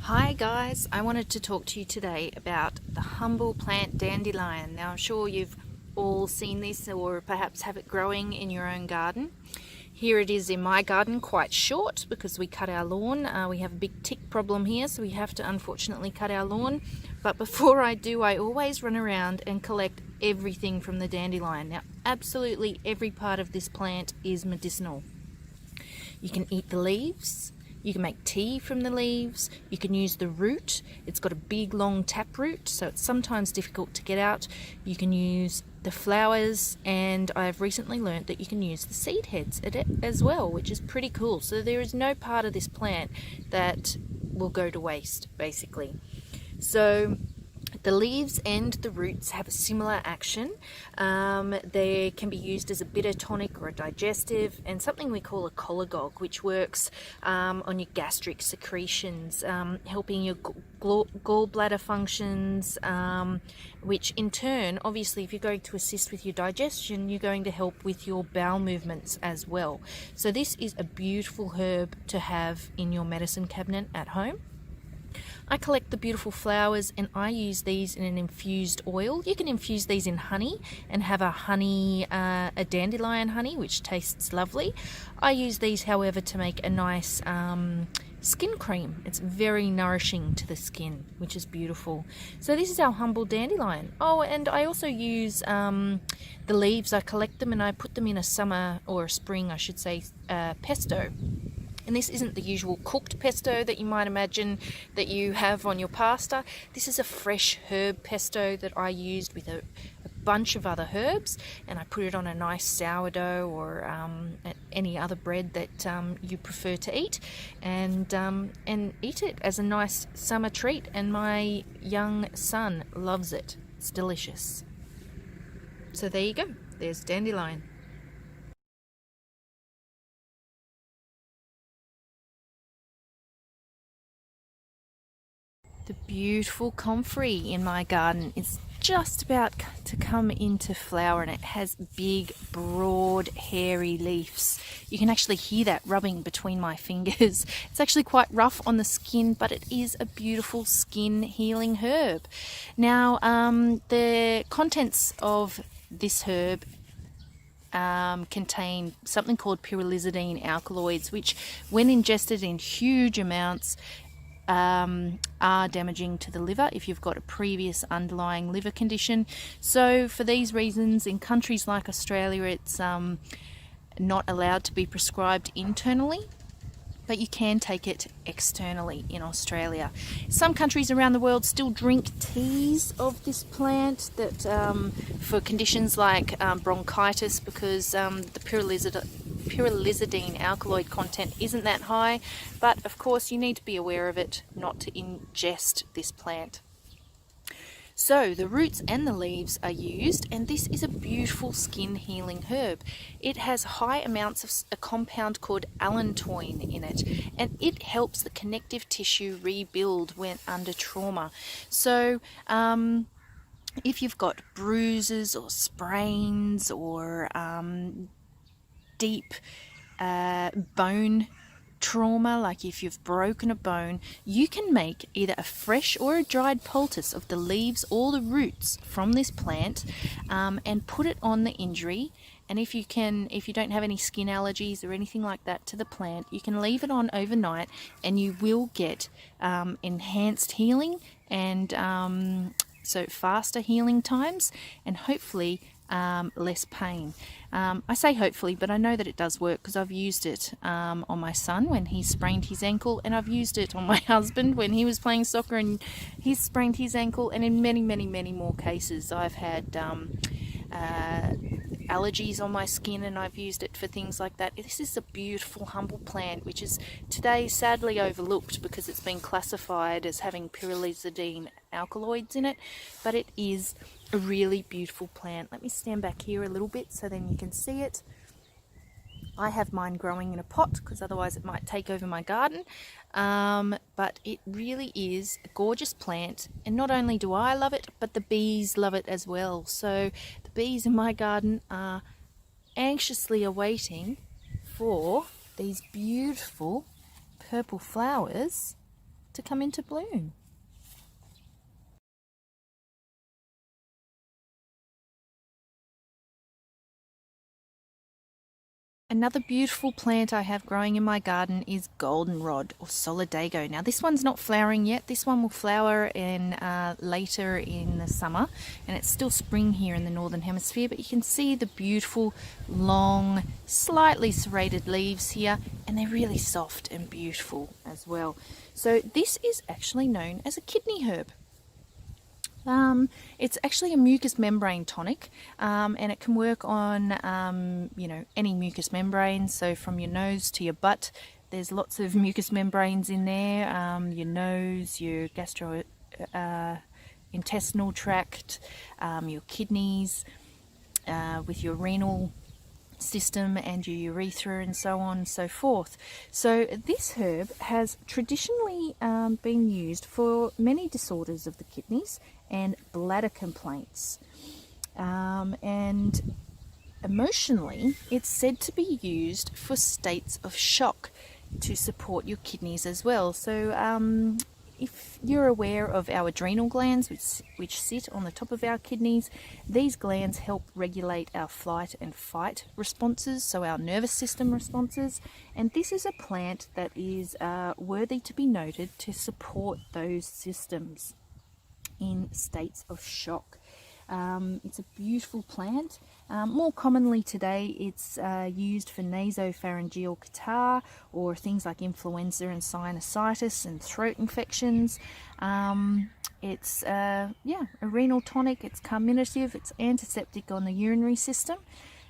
Hi guys, I wanted to talk to you today about the humble plant dandelion. Now I'm sure you've all seen this or perhaps have it growing in your own garden. Here it is in my garden, quite short because we cut our lawn. We have a big tick problem here, so we have to unfortunately cut our lawn. But before I do, I always run around and collect everything from the dandelion. Now absolutely every part of this plant is medicinal. You can eat the leaves, you can make tea from the leaves, you can use the root. It's got a big long tap root, so it's sometimes difficult to get out. You can use the flowers, and I've recently learnt that you can use the seed heads as well, which is pretty cool. So there is no part of this plant that will go to waste, basically. So the leaves and the roots have a similar action. They can be used as a bitter tonic or a digestive, and something we call a cholagogue, which works on your gastric secretions, helping your gallbladder functions, which in turn, obviously, if you're going to assist with your digestion, you're going to help with your bowel movements as well. So this is a beautiful herb to have in your medicine cabinet at home. I collect the beautiful flowers and I use these in an infused oil. You can infuse these in honey and have a dandelion honey, which tastes lovely. I use these, however, to make a nice skin cream. It's very nourishing to the skin, which is beautiful. So this is our humble dandelion. Oh, and I also use the leaves. I collect them and I put them in a summer or a spring, I should say, pesto. And this isn't the usual cooked pesto that you might imagine that you have on your pasta. This is a fresh herb pesto that I used with a bunch of other herbs, and I put it on a nice sourdough or any other bread that you prefer to eat, and eat it as a nice summer treat. And my young son loves it. It's delicious. So there you go. There's dandelion. The beautiful comfrey in my garden is just about to come into flower, and it has big, broad, hairy leaves. You can actually hear that rubbing between my fingers. It's actually quite rough on the skin, but it is a beautiful skin healing herb. Now, the contents of this herb contain something called pyrrolizidine alkaloids, which when ingested in huge amounts are damaging to the liver if you've got a previous underlying liver condition. So for these reasons, in countries like Australia, it's not allowed to be prescribed internally, but you can take it externally in Australia. Some countries around the world still drink teas of this plant that for conditions like bronchitis, because the pyrrolizidine alkaloid content isn't that high, but of course you need to be aware of it not to ingest this plant. So the roots and the leaves are used, and this is a beautiful skin healing herb. It has high amounts of a compound called allantoin in it, and it helps the connective tissue rebuild when under trauma. So if you've got bruises or sprains or deep bone trauma, like if you've broken a bone, you can make either a fresh or a dried poultice of the leaves or the roots from this plant, and put it on the injury. And if you don't have any skin allergies or anything like that to the plant, you can leave it on overnight and you will get enhanced healing and so faster healing times, and hopefully less pain. I say hopefully, but I know that it does work because I've used it on my son when he sprained his ankle, and I've used it on my husband when he was playing soccer and he sprained his ankle, and in many, many, many more cases I've had allergies on my skin and I've used it for things like that. This is a beautiful humble plant which is today sadly overlooked because it's been classified as having pyrrolizidine alkaloids in it, but it is a really beautiful plant. Let me stand back here a little bit so then you can see it. I have mine growing in a pot because otherwise it might take over my garden, but it really is a gorgeous plant, and not only do I love it, but the bees love it as well. So the bees in my garden are anxiously awaiting for these beautiful purple flowers to come into bloom. Another beautiful plant I have growing in my garden is goldenrod or solidago. Now this one's not flowering yet. This one will flower later in the summer, and it's still spring here in the northern hemisphere, but you can see the beautiful long slightly serrated leaves here, and they're really soft and beautiful as well. So this is actually known as a kidney herb. It's actually a mucous membrane tonic, and it can work on any mucous membrane. So from your nose to your butt, there's lots of mucous membranes in there. Your nose, your intestinal tract, your kidneys, with your renal system and your urethra, and so on and so forth. So this herb has traditionally been used for many disorders of the kidneys and bladder complaints, and emotionally it's said to be used for states of shock to support your kidneys as well. So if you're aware of our adrenal glands, which sit on the top of our kidneys, these glands help regulate our flight and fight responses, so our nervous system responses, and this is a plant that is worthy to be noted to support those systems in states of shock. It's a beautiful plant. More commonly today it's used for nasopharyngeal catarrh or things like influenza and sinusitis and throat infections. It's a renal tonic, it's carminative, it's antiseptic on the urinary system,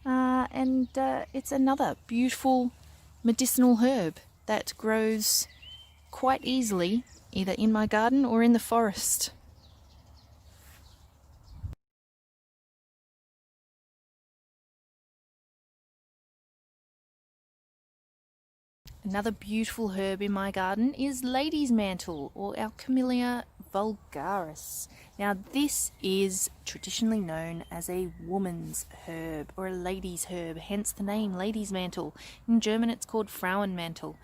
and it's another beautiful medicinal herb that grows quite easily either in my garden or in the forest. Another beautiful herb in my garden is lady's mantle, or Alchemilia vulgaris. Now this is traditionally known as a woman's herb or a lady's herb, hence the name lady's mantle. In German it's called Frauenmantel.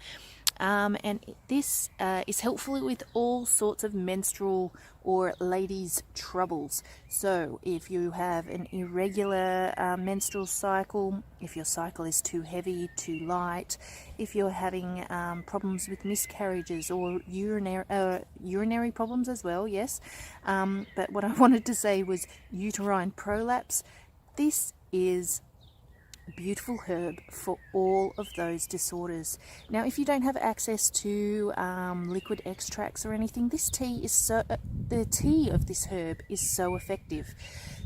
And this is helpful with all sorts of menstrual or ladies' troubles. So if you have an irregular menstrual cycle, if your cycle is too heavy, too light, if you're having problems with miscarriages or urinary problems as well, yes. But what I wanted to say was uterine prolapse. This is beautiful herb for all of those disorders. Now if you don't have access to liquid extracts or anything, this tea is the tea of this herb is so effective.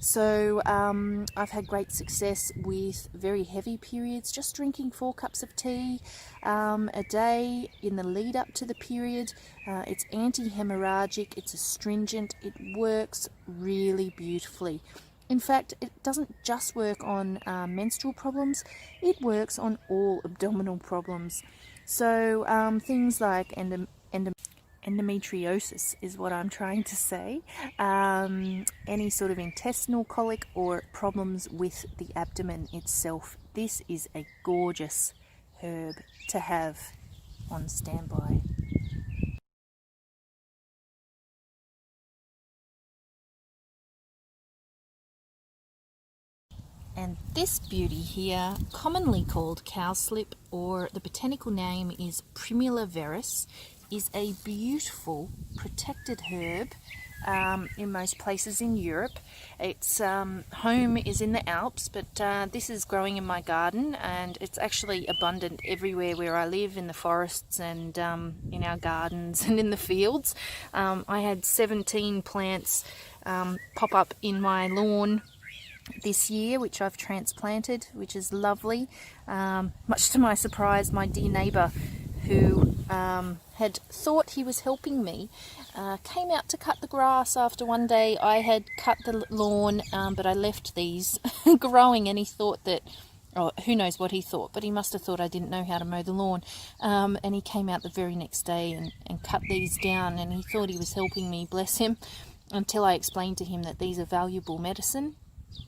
So I've had great success with very heavy periods, just drinking 4 cups of tea a day in the lead up to the period. It's anti-hemorrhagic, it's astringent, it works really beautifully. In fact, it doesn't just work on menstrual problems, it works on all abdominal problems. So things like endometriosis is what I'm trying to say, any sort of intestinal colic or problems with the abdomen itself. This is a gorgeous herb to have on standby. And this beauty here, commonly called cowslip, or the botanical name is Primula veris, is a beautiful protected herb in most places in Europe. Its home is in the Alps, but this is growing in my garden, and it's actually abundant everywhere where I live, in the forests and in our gardens and in the fields. I had 17 plants pop up in my lawn this year, which I've transplanted, which is lovely. Much to my surprise, my dear neighbour, who had thought he was helping me, came out to cut the grass after one day I had cut the lawn, but I left these growing, and he thought that, oh, who knows what he thought, but he must have thought I didn't know how to mow the lawn. And he came out the very next day and cut these down, and he thought he was helping me, bless him, until I explained to him that these are valuable medicine.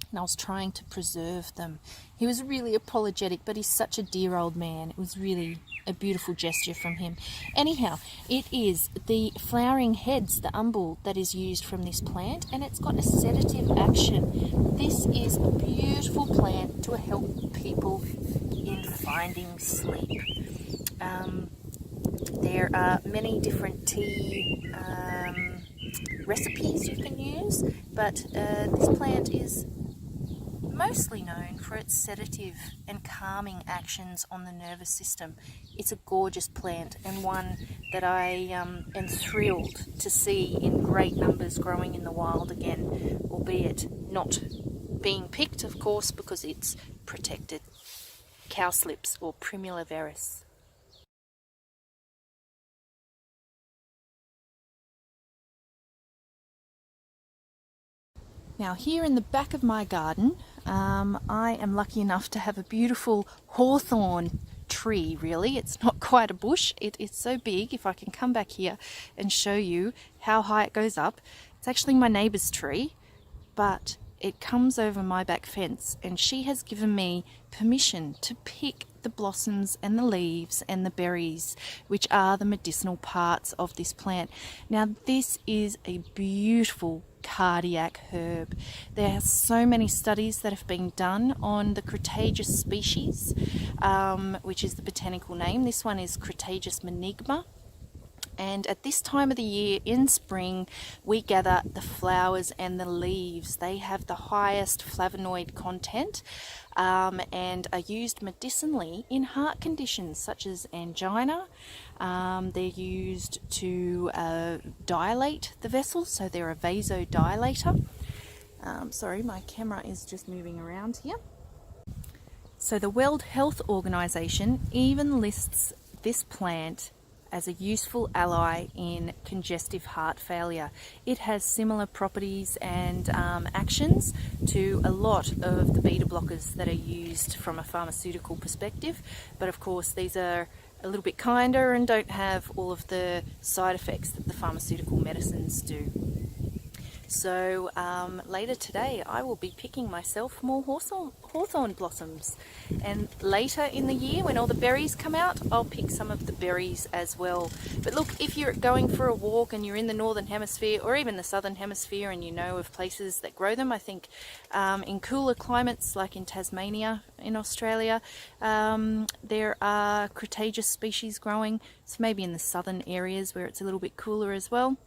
and I was trying to preserve them. He was really apologetic, but he's such a dear old man. It was really a beautiful gesture from him. Anyhow, it is the flowering heads, the umbel, that is used from this plant, and it's got a sedative action. This is a beautiful plant to help people in finding sleep. There are many different tea recipes you can use, but this plant is mostly known for its sedative and calming actions on the nervous system. It's a gorgeous plant, and one that I am thrilled to see in great numbers growing in the wild again, albeit not being picked, of course, because it's protected. Cowslips, or Primula veris. Now here in the back of my garden, I am lucky enough to have a beautiful hawthorn tree, really. It's not quite a bush. It's so big. If I can come back here and show you how high it goes up. It's actually my neighbour's tree, but it comes over my back fence, and she has given me permission to pick the blossoms and the leaves and the berries, which are the medicinal parts of this plant. Now this is a beautiful cardiac herb. There are so many studies that have been done on the Crataegus species, which is the botanical name. This one is Crataegus menigma. And at this time of the year, in spring, we gather the flowers and the leaves. They have the highest flavonoid content and are used medicinally in heart conditions such as angina. They're used to dilate the vessels, so they're a vasodilator. Sorry, my camera is just moving around here. So the World Health Organization even lists this plant as a useful ally in congestive heart failure. It has similar properties and actions to a lot of the beta blockers that are used from a pharmaceutical perspective, but of course these are a little bit kinder and don't have all of the side effects that the pharmaceutical medicines do. So later today I will be picking myself more hawthorn blossoms, and later in the year when all the berries come out, I'll pick some of the berries as well. But look, if you're going for a walk and you're in the northern hemisphere or even the southern hemisphere and you know of places that grow them, I think in cooler climates like in Tasmania in Australia, there are Crataegus species growing, so maybe in the southern areas where it's a little bit cooler as well,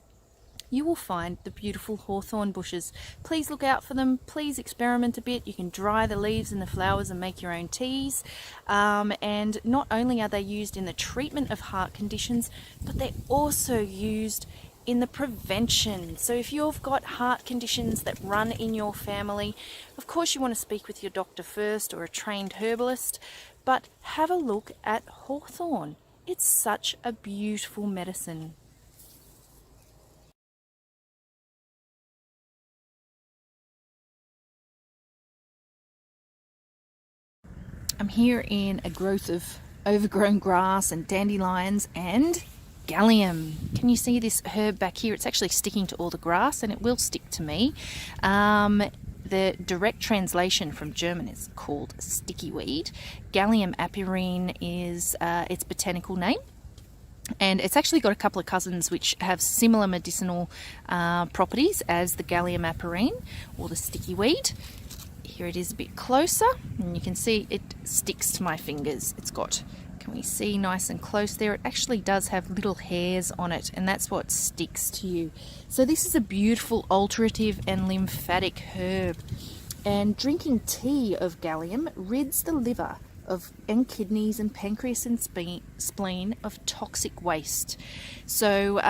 you will find the beautiful hawthorn bushes. Please look out for them. Please experiment a bit. You can dry the leaves and the flowers and make your own teas. And not only are they used in the treatment of heart conditions, but they're also used in the prevention. So if you've got heart conditions that run in your family, of course you want to speak with your doctor first or a trained herbalist, but have a look at hawthorn. It's such a beautiful medicine. I'm here in a growth of overgrown grass and dandelions and gallium. Can you see this herb back here? It's actually sticking to all the grass, and it will stick to me. The direct translation from German is called sticky weed. Gallium apurine is its botanical name. And it's actually got a couple of cousins which have similar medicinal properties as the Gallium apurine or the sticky weed. Here it is a bit closer, and you can see it sticks to my fingers. It's got, can we see nice and close there? It actually does have little hairs on it, and that's what sticks to you. So this is a beautiful alterative and lymphatic herb. And drinking tea of gallium rids the liver and kidneys and pancreas and spleen of toxic waste. So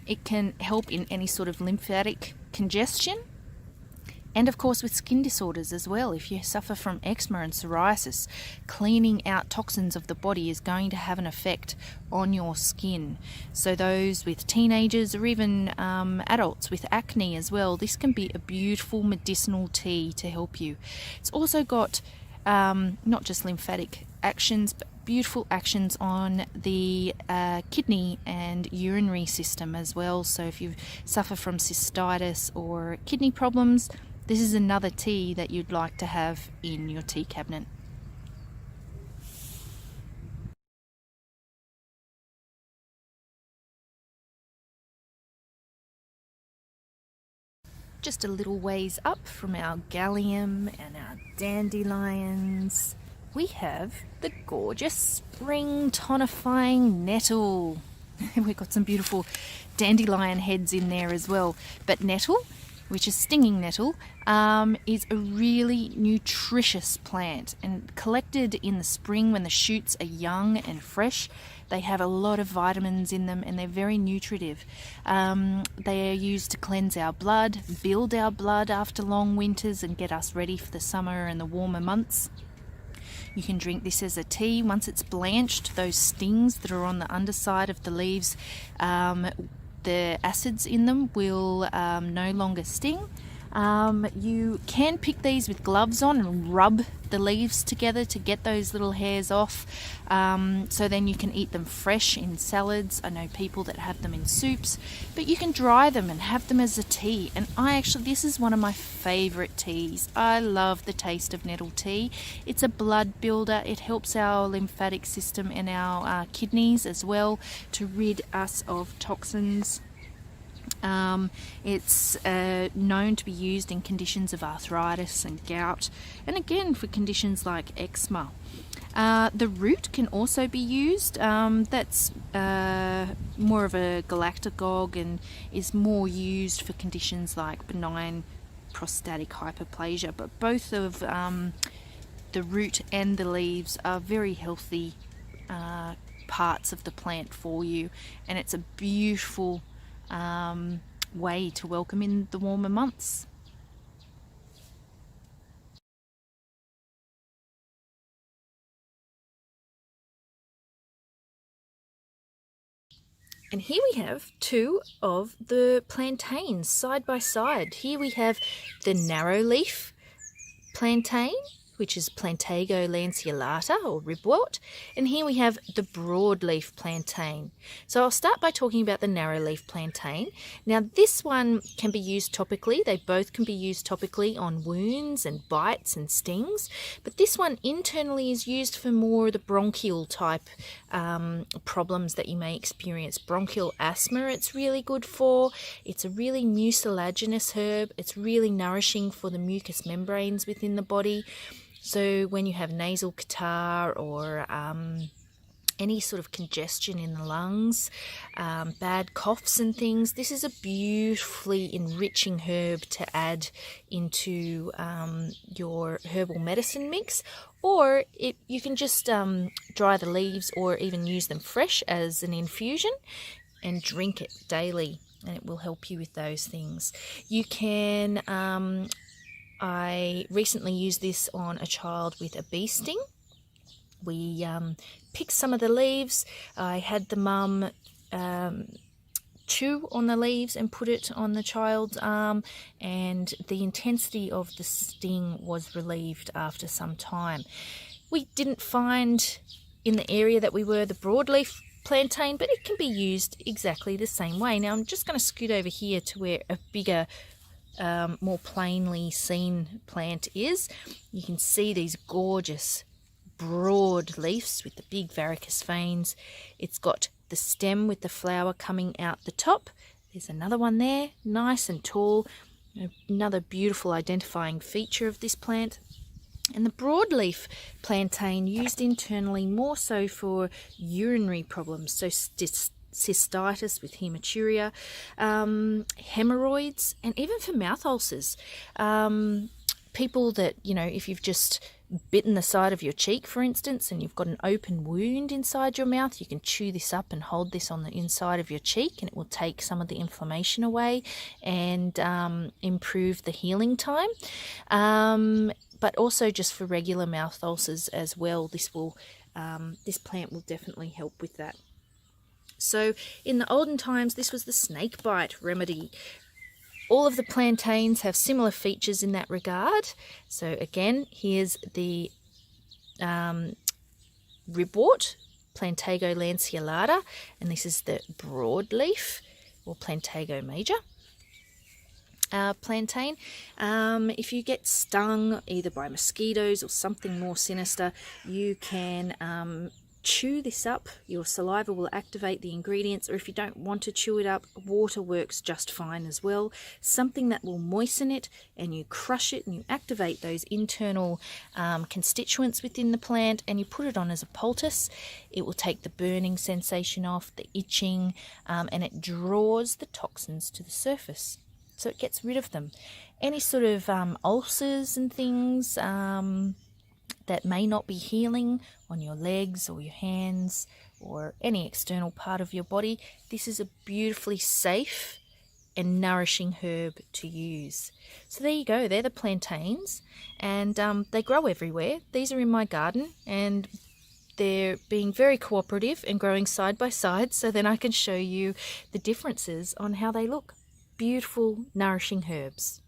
it can help in any sort of lymphatic congestion, and of course with skin disorders as well. If you suffer from eczema and psoriasis, cleaning out toxins of the body is going to have an effect on your skin. So those with teenagers or even adults with acne as well, this can be a beautiful medicinal tea to help you. It's also got not just lymphatic actions, but beautiful actions on the kidney and urinary system as well. So if you suffer from cystitis or kidney problems, this is another tea that you'd like to have in your tea cabinet. Just a little ways up from our Gallium and our dandelions, we have the gorgeous spring tonifying nettle. We've got some beautiful dandelion heads in there as well. But nettle, which is stinging nettle, is a really nutritious plant, and collected in the spring when the shoots are young and fresh. They have a lot of vitamins in them, and they're very nutritive. They are used to cleanse our blood, build our blood after long winters, and get us ready for the summer and the warmer months. You can drink this as a tea. Once it's blanched, those stings that are on the underside of the leaves, the acids in them will no longer sting. You can pick these with gloves on and rub the leaves together to get those little hairs off, so then you can eat them fresh in salads. I know people that have them in soups, but you can dry them and have them as a tea. And this is one of my favorite teas. I love the taste of nettle tea. It's a blood builder. It helps our lymphatic system and our kidneys as well to rid us of toxins. It's known to be used in conditions of arthritis and gout, and again for conditions like eczema. The root can also be used. That's more of a galactagogue and is more used for conditions like benign prostatic hyperplasia. But both of the root and the leaves are very healthy parts of the plant for you, and it's a beautiful way to welcome in the warmer months. And here we have two of the plantains side by side. Here we have the narrow leaf plantain, which is Plantago lanceolata or ribwort, and here we have the broadleaf plantain. So I'll start by talking about the narrowleaf plantain. Now this one can be used topically. They both can be used topically on wounds and bites and stings, but this one internally is used for more the bronchial type problems that you may experience. Bronchial asthma it's really good for. It's a really mucilaginous herb. It's really nourishing for the mucous membranes within the body. So when you have nasal catarrh or any sort of congestion in the lungs, bad coughs and things, this is a beautifully enriching herb to add into your herbal medicine mix. Or you can just dry the leaves or even use them fresh as an infusion and drink it daily, and it will help you with those things. You can... I recently used this on a child with a bee sting. We picked some of the leaves. I had the mum chew on the leaves and put it on the child's arm, and the intensity of the sting was relieved after some time. We didn't find in the area that we were the broadleaf plantain, but it can be used exactly the same way. Now I'm just going to scoot over here to where a bigger more plainly seen plant is. You can see these gorgeous broad leaves with the big varicose veins. It's got the stem with the flower coming out the top. There's another one there, nice and tall. Another beautiful identifying feature of this plant. And the broadleaf plantain used internally more so for urinary problems, so cystitis with hematuria, hemorrhoids, and even for mouth ulcers. People that, if you've just bitten the side of your cheek, for instance, and you've got an open wound inside your mouth, you can chew this up and hold this on the inside of your cheek, and it will take some of the inflammation away and improve the healing time. But also just for regular mouth ulcers as well, this plant will definitely help with that. So in the olden times, this was the snake bite remedy. All of the plantains have similar features in that regard. So again, here's the ribwort, Plantago lanceolata, and this is the broadleaf or Plantago major. plantain. If you get stung either by mosquitoes or something more sinister, you can chew this up. Your saliva will activate the ingredients, or if you don't want to chew it up, water works just fine as well. Something that will moisten it, and you crush it and you activate those internal constituents within the plant, and you put it on as a poultice. It will take the burning sensation off, the itching, and it draws the toxins to the surface. So it gets rid of them. Any sort of ulcers and things that may not be healing on your legs or your hands or any external part of your body, this is a beautifully safe and nourishing herb to use. So there you go, they're the plantains, and they grow everywhere. These are in my garden, and they're being very cooperative and growing side by side, so then I can show you the differences on how they look. Beautiful, nourishing herbs.